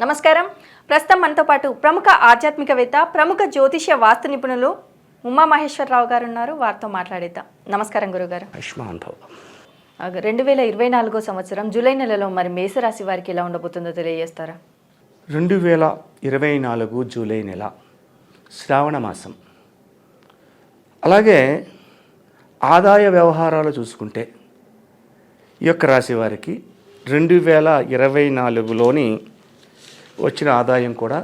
నమస్కారం. ప్రస్తుతం మనతో పాటు ప్రముఖ ఆధ్యాత్మికవేత్త, ప్రముఖ జ్యోతిష్య వాస్తు నిపుణులు ఉమామహేశ్వరరావు గారు ఉన్నారు. వారితో మాట్లాడేద్దాం. నమస్కారం గురుగారు. 2024 సంవత్సరం జూలై నెలలో మరి మేషరాశి వారికి ఎలా ఉండబోతుందో తెలియజేస్తారా? 2024 జూలై నెల శ్రావణ మాసం. అలాగే ఆదాయ వ్యవహారాలు చూసుకుంటే ఈ యొక్క రాశి వారికి 2024లోని వచ్చిన ఆదాయం కూడా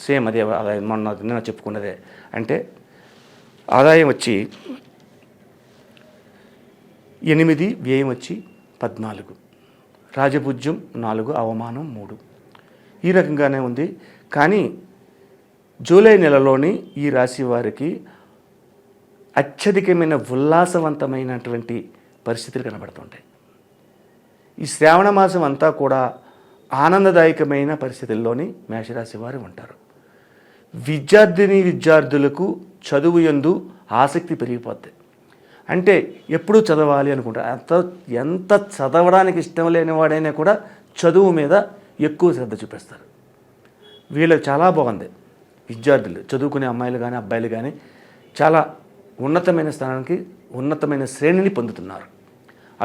సేమ్ అదే ఆదాయం మొన్న చెప్పుకున్నదే. అంటే ఆదాయం వచ్చి 8, వ్యయం వచ్చి 14, రాజభుజ్యం 4, అవమానం 3. ఈ రకంగానే ఉంది. కానీ జూలై నెలలోని ఈ రాశి వారికి అత్యధికమైన ఉల్లాసవంతమైనటువంటి పరిస్థితులు కనబడుతుంటాయి. ఈ శ్రావణ మాసం అంతా కూడా ఆనందదాయకమైన పరిస్థితుల్లోని మేషరాశి వారు ఉంటారు. విద్యార్థులకు చదువు యందు ఆసక్తి పెరిగిపోద్ది. అంటే ఎప్పుడూ చదవాలి అనుకుంటారు. ఎంత చదవడానికి ఇష్టం లేని వాడైనా కూడా చదువు మీద ఎక్కువ శ్రద్ధ చూపిస్తారు. వీళ్ళకి చాలా బాగుంది. విద్యార్థులు, చదువుకునే అమ్మాయిలు కానీ అబ్బాయిలు కానీ చాలా ఉన్నతమైన స్థానానికి, ఉన్నతమైన శ్రేణిని పొందుతున్నారు.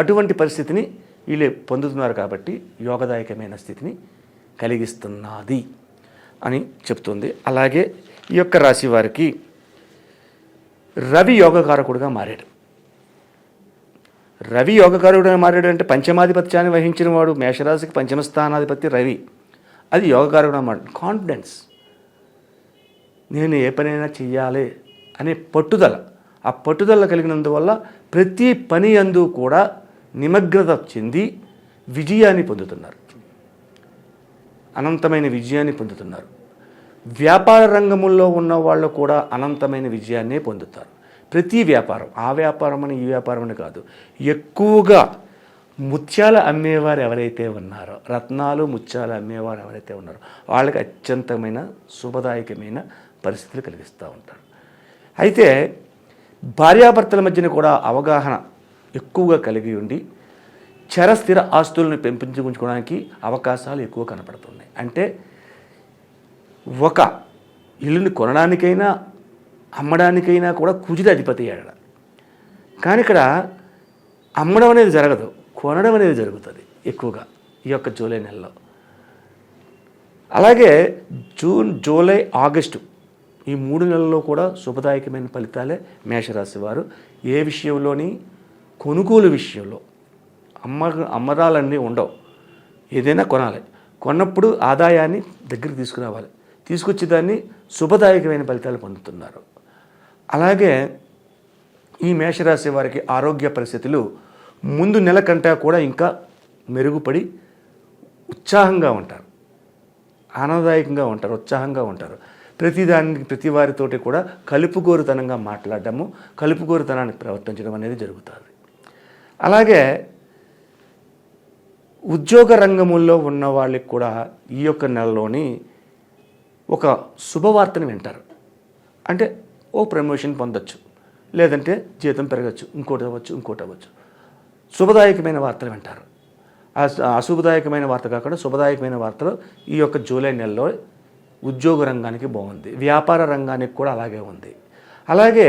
అటువంటి పరిస్థితిని వీళ్ళు పొందుతున్నారు కాబట్టి యోగదాయకమైన స్థితిని కలిగిస్తున్నది అని చెప్తుంది. అలాగే ఈ యొక్క రాశి వారికి రవి యోగకారకుడుగా మారాడు. రవి యోగకారకుడుగా మారాడు అంటే పంచమాధిపత్యాన్ని వహించిన వాడు మేషరాశికి పంచమ స్థానాధిపతి రవి. అది యోగకారకుడుగా మారాడు. కాన్ఫిడెన్స్, నేను ఏ పనైనా చెయ్యాలి అనే పట్టుదల, ఆ పట్టుదల కలిగినందువల్ల ప్రతి పని యందు కూడా నిమగ్నత చెంది విజయాన్ని పొందుతున్నారు. అనంతమైన విజయాన్ని పొందుతున్నారు. వ్యాపార రంగంలో ఉన్న వాళ్ళు కూడా అనంతమైన విజయాన్నే పొందుతారు. ప్రతి వ్యాపారం, ఆ వ్యాపారం అని ఈ వ్యాపారం అని కాదు, ఎక్కువగా ముత్యాలు అమ్మేవారు ఎవరైతే ఉన్నారో, రత్నాలు ముత్యాలు అమ్మేవారు ఎవరైతే ఉన్నారో వాళ్ళకి అత్యంతమైన శుభదాయకమైన పరిస్థితులు కలిగిస్తూ ఉంటారు. అయితే భార్యాభర్తల మధ్యన కూడా అవగాహన ఎక్కువగా కలిగి ఉండి స్థిర ఆస్తులను పెంపొందించుకోవడానికి అవకాశాలు ఎక్కువ కనపడుతున్నాయి. అంటే ఒక ఇల్లుని కొనడానికైనా అమ్మడానికైనా కూడా కుజుడు అధిపతి అయ్యాడు. కానీ ఇక్కడ అమ్మడం అనేది జరగదు, కొనడం అనేది జరుగుతుంది ఎక్కువగా ఈ యొక్క జూలై నెలలో. అలాగే జూన్, జూలై, ఆగస్టు ఈ 3 నెలల్లో కూడా శుభదాయకమైన ఫలితాలే మేషరాశి వారు. ఏ విషయంలోని కొనుగోలు విషయంలో అమ్మరాలన్నీ ఉండవు. ఏదైనా కొనాలి, కొన్నప్పుడు ఆదాయాన్ని దగ్గరికి తీసుకురావాలి, తీసుకొచ్చి దాన్ని శుభదాయకమైన ఫలితాలు పొందుతున్నారు. అలాగే ఈ మేషరాశి వారికి ఆరోగ్య పరిస్థితులు ముందు నెల కంటే కూడా ఇంకా మెరుగుపడి ఉత్సాహంగా ఉంటారు, ఆనందదాయకంగా ఉంటారు, ఉత్సాహంగా ఉంటారు. ప్రతి వారితోటి కూడా కలుపుగోరుతనంగా మాట్లాడటము, కలుపుగోరుతనానికి ప్రవర్తించడం అనేది జరుగుతుంది. అలాగే ఉద్యోగ రంగముల్లో ఉన్న వాళ్ళకి కూడా ఈ యొక్క నెలలోని ఒక శుభవార్తను వింటారు. అంటే ఓ ప్రమోషన్ పొందొచ్చు, లేదంటే జీతం పెరగచ్చు, ఇంకోటి అవ్వచ్చు. శుభదాయకమైన వార్తలు వింటారు. అశుభదాయకమైన వార్త కాకుండా శుభదాయకమైన వార్తలు ఈ యొక్క జూలై నెలలో ఉద్యోగ రంగానికి బాగుంది, వ్యాపార రంగానికి కూడా అలాగే ఉంది. అలాగే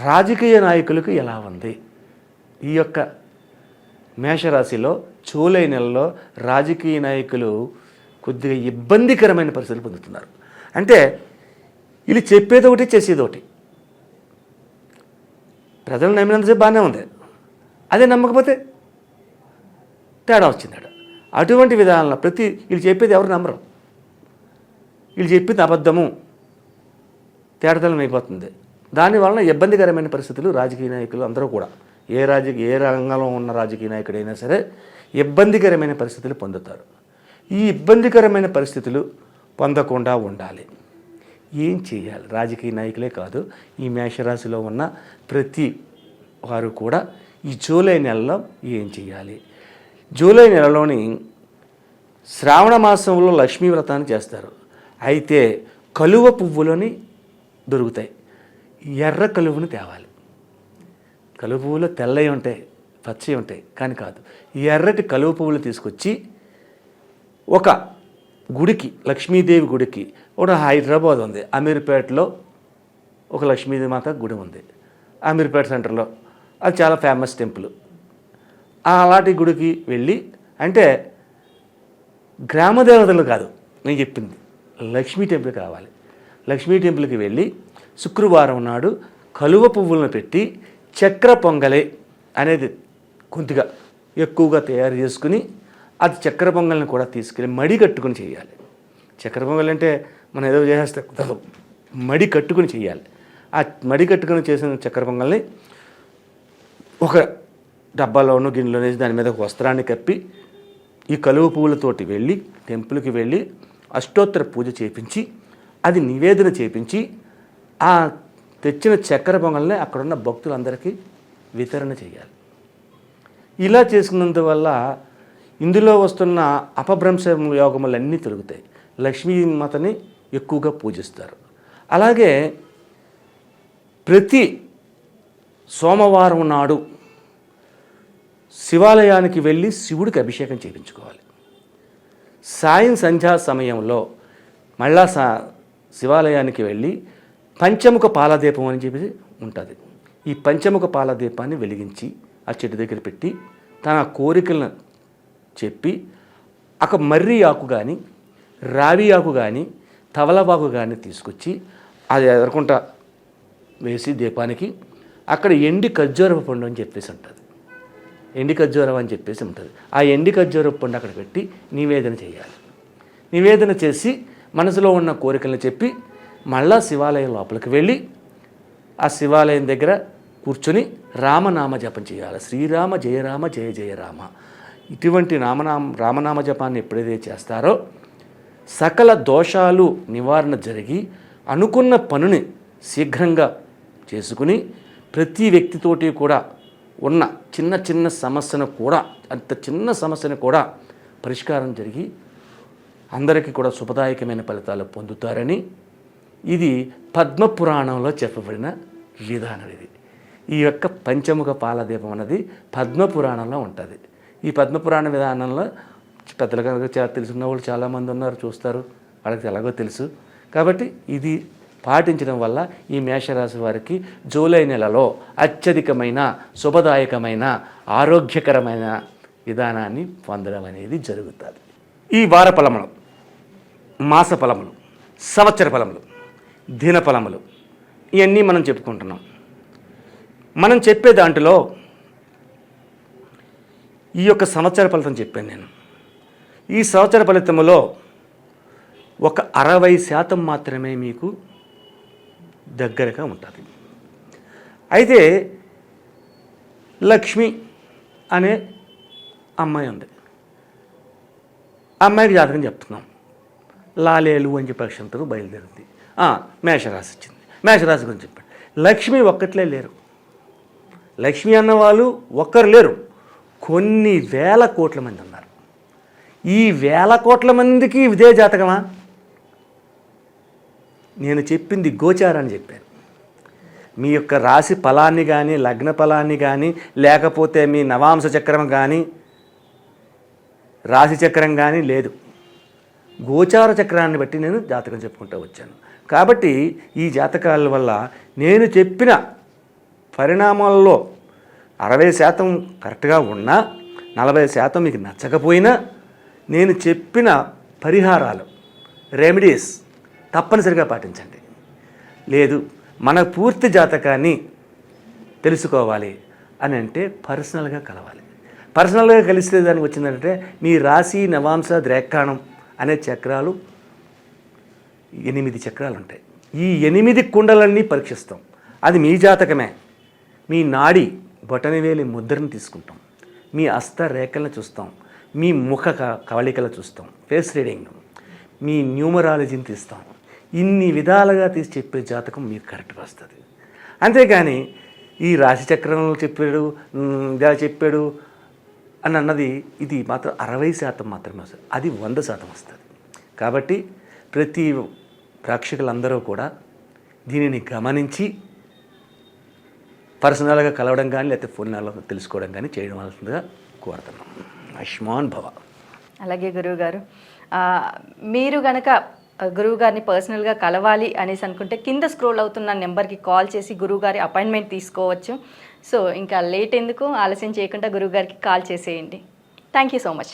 రాజకీయ నాయకులకు ఎలా ఉంది? ఈ యొక్క మేషరాశిలో జూలై నెలలో రాజకీయ నాయకులు కొద్దిగా ఇబ్బందికరమైన పరిస్థితులు పొందుతున్నారు. అంటే వీళ్ళు చెప్పేది ఒకటి, చేసేది ఒకటి. ప్రజలు నమ్మినంతసేపు బాగానే ఉంది, అదే నమ్మకపోతే తేడా వచ్చిందాడు. అటువంటి విధానంలో వీళ్ళు చెప్పేది ఎవరు నమ్మరు. వీళ్ళు చెప్పింది అబద్ధము, తేడతలం అయిపోతుంది. దానివలన ఇబ్బందికరమైన పరిస్థితులు రాజకీయ నాయకులు అందరూ కూడా, ఏ రంగంలో ఉన్న రాజకీయ నాయకుడైనా సరే ఇబ్బందికరమైన పరిస్థితులు పొందుతారు. ఈ ఇబ్బందికరమైన పరిస్థితులు పొందకుండా ఉండాలి. ఏం చేయాలి? రాజకీయ నాయకులే కాదు, ఈ మేషరాశిలో ఉన్న ప్రతి వారు కూడా ఈ జూలై నెలలో ఏం చేయాలి? జూలై నెలలోని శ్రావణ మాసంలో లక్ష్మీ వ్రతాన్ని చేస్తారు. అయితే కలువ పువ్వులని దొరుకుతాయి, ఎర్ర కలువను తేవాలి. కలువ పువ్వులు తెల్లవి ఉంటాయి, పచ్చవి ఉంటాయి, కానీ కాదు, ఎర్రటి కలువ పువ్వులు తీసుకొచ్చి ఒక గుడికి, లక్ష్మీదేవి గుడికి, ఒక హైదరాబాద్ ఉంది, అమీర్పేటలో ఒక లక్ష్మీదేవి మాత గుడి ఉంది, అమీర్పేట సెంటర్లో. అది చాలా ఫేమస్ టెంపుల్. అలాంటి గుడికి వెళ్ళి, అంటే గ్రామ దేవతలు కాదు నేను చెప్పింది, లక్ష్మీ టెంపుల్ కావాలి. లక్ష్మీ టెంపుల్కి వెళ్ళి శుక్రవారం నాడు కలువ పువ్వులను పెట్టి చక్ర పొంగలే అనేది కొద్దిగా ఎక్కువగా తయారు చేసుకుని, అది చక్కెర పొంగల్ని కూడా తీసుకెళ్ళి మడి కట్టుకుని చేయాలి. చక్కెర పొంగల్ అంటే మనం ఏదో చేసేస్తే కుదరదు, మడి కట్టుకుని చేయాలి. ఆ మడి కట్టుకుని చేసిన చక్కెర పొంగల్ని ఒక డబ్బాలోనూ గిన్నెలో వేసి దాని మీద ఒక వస్త్రాన్ని కప్పి ఈ కలువ పువ్వులతోటి వెళ్ళి టెంపుల్కి వెళ్ళి అష్టోత్తర పూజ చేపించి, అది నివేదన చేపించి, ఆ తెచ్చిన చక్కెర పొంగల్ని అక్కడున్న భక్తులందరికీ వితరణ చేయాలి. ఇలా చేసుకున్నందువల్ల ఇందులో వస్తున్న అపభ్రంశ యోగములన్నీ తొలుగుతాయి. లక్ష్మీమాతని ఎక్కువగా పూజిస్తారు. అలాగే ప్రతి సోమవారం నాడు శివాలయానికి వెళ్ళి శివుడికి అభిషేకం చేయించుకోవాలి. సాయం సంధ్యా సమయంలో మళ్ళా శివాలయానికి వెళ్ళి పంచముఖ పాలదీపం అని చెప్పి ఉంటుంది. ఈ పంచముఖ పాలదీపాన్ని వెలిగించి ఆ చెట్టు దగ్గర పెట్టి తన కోరికలను చెప్పి, ఒక మర్రి ఆకు కానీ, రావి ఆకు కానీ, తవలపాకు కానీ తీసుకొచ్చి అది ఎదుర్కొంటా వేసి దీపానికి అక్కడ ఎండి ఖర్జూరపు పండు అని చెప్పేసి ఉంటుంది, ఎండి ఖర్జూరం అని చెప్పేసి ఉంటుంది. ఆ ఎండి ఖర్జూరపు పండు అక్కడ పెట్టి నివేదన చేయాలి. నివేదన చేసి మనసులో ఉన్న కోరికలను చెప్పి మళ్ళా శివాలయం లోపలికి వెళ్ళి ఆ శివాలయం దగ్గర కూర్చొని రామనామ జపం చేయాలి. శ్రీరామ జయరామ జయ జయ రామ, ఇటువంటి రామనామ జపాన్ని ఎప్పుడైతే చేస్తారో సకల దోషాలు నివారణ జరిగి అనుకున్న పనుని శీఘ్రంగా చేసుకుని ప్రతి వ్యక్తితోటి కూడా ఉన్న చిన్న చిన్న సమస్యను కూడా, అంత చిన్న సమస్యను కూడా పరిష్కారం జరిగి అందరికీ కూడా శుభదాయకమైన ఫలితాలు పొందుతారని ఇది పద్మపురాణంలో చెప్పబడిన విధానం. ఈ యొక్క పంచముఖ పాలదీపం అన్నది పద్మపురాణంలో ఉంటుంది. ఈ పద్మపురాణ విధానంలో పెద్దలుగా తెలుసున్న వాళ్ళు చాలామంది ఉన్నారు, చూస్తారు, వాళ్ళకి ఎలాగో తెలుసు. కాబట్టి ఇది పాటించడం వల్ల ఈ మేషరాశి వారికి జూలై నెలలో అత్యధికమైన శుభదాయకమైన ఆరోగ్యకరమైన విధానాన్ని పొందడం అనేది జరుగుతుంది. ఈ వార ఫలములు, మాస ఫలములు, సంవత్సర ఫలములు, దిన ఫలములు ఇవన్నీ మనం చెప్పుకుంటున్నాం. మనం చెప్పే దాంట్లో ఈ యొక్క సంవత్సర ఫలితం చెప్పాను నేను. ఈ సంవత్సర ఫలితములో ఒక 60% మాత్రమే మీకు దగ్గరగా ఉంటుంది. అయితే లక్ష్మి అనే అమ్మాయి ఉంది. ఆ అమ్మాయికి జాతకం చెప్తున్నాం. లాలేలు అని చెప్పి అక్షంతరం బయలుదేరింది. మేషరాశి వచ్చింది. మేషరాశి గురించి చెప్పండి. లక్ష్మి ఒక్కట్లే లేరు. లక్ష్మి అన్నవాళ్ళు ఒక్కరు లేరు, కొన్ని వేల కోట్ల మంది ఉన్నారు. ఈ వేల కోట్ల మందికి ఇదే జాతకమా? నేను చెప్పింది గోచారాన్ని చెప్పాను. మీ యొక్క రాశి ఫలాన్ని కానీ, లగ్న ఫలాన్ని కానీ, లేకపోతే మీ నవాంశ చక్రం కానీ, రాశి చక్రం కానీ లేదు. గోచార చక్రాన్ని బట్టి నేను జాతకం చెప్పుకుంటూ వచ్చాను. కాబట్టి ఈ జాతకాల వల్ల నేను చెప్పిన పరిణామాల్లో 60% కరెక్ట్గా ఉన్నా, 40% మీకు నచ్చకపోయినా, నేను చెప్పిన పరిహారాలు, రెమెడీస్ తప్పనిసరిగా పాటించండి. లేదు మన పూర్తి జాతకాన్ని తెలుసుకోవాలి అని అంటే పర్సనల్గా కలవాలి. పర్సనల్గా కలిస్తే దానికి వచ్చిందంటే మీ రాశి, నవాంశ, ద్రేక్కాణం అనే చక్రాలు 8 చక్రాలు ఉంటాయి. ఈ 8 కుండలన్నీ పరీక్షిస్తాం. అది మీ జాతకమే. మీ నాడి బొటనవేలి ముద్రను తీసుకుంటాం, మీ హస్త రేఖలను చూస్తాం, మీ ముఖ కవళికలు చూస్తాం, ఫేస్ రీడింగ్, మీ న్యూమరాలజీని తీస్తాం. ఇన్ని విధాలుగా తీసి చెప్పే జాతకం మీకు కరెక్ట్గా వస్తుంది. అంతేగాని ఈ రాశి చక్రంలో చెప్పాడు, ఇలా చెప్పాడు అని అన్నది ఇది మాత్రం 60% మాత్రమే వస్తుంది. అది 100% వస్తుంది. కాబట్టి ప్రతి ప్రేక్షకులందరూ కూడా దీనిని గమనించి పర్సనల్గా కలవడం కానీ, లేకపోతే ఫోన్లో తెలుసుకోవడం కానీ చేయడం వలసిందిగా కోరుతున్నాం. ఆయుష్మాన్ భవ. అలాగే గురువుగారు, మీరు గనక గురువుగారిని పర్సనల్గా కలవాలి అనేసి అనుకుంటే కింద స్క్రోల్ అవుతున్న నెంబర్కి కాల్ చేసి గురువుగారి అపాయింట్మెంట్ తీసుకోవచ్చు. సో ఇంకా లేట్ ఎందుకు, ఆలస్యం చేయకుండా గురువుగారికి కాల్ చేసేయండి. Thank you so much.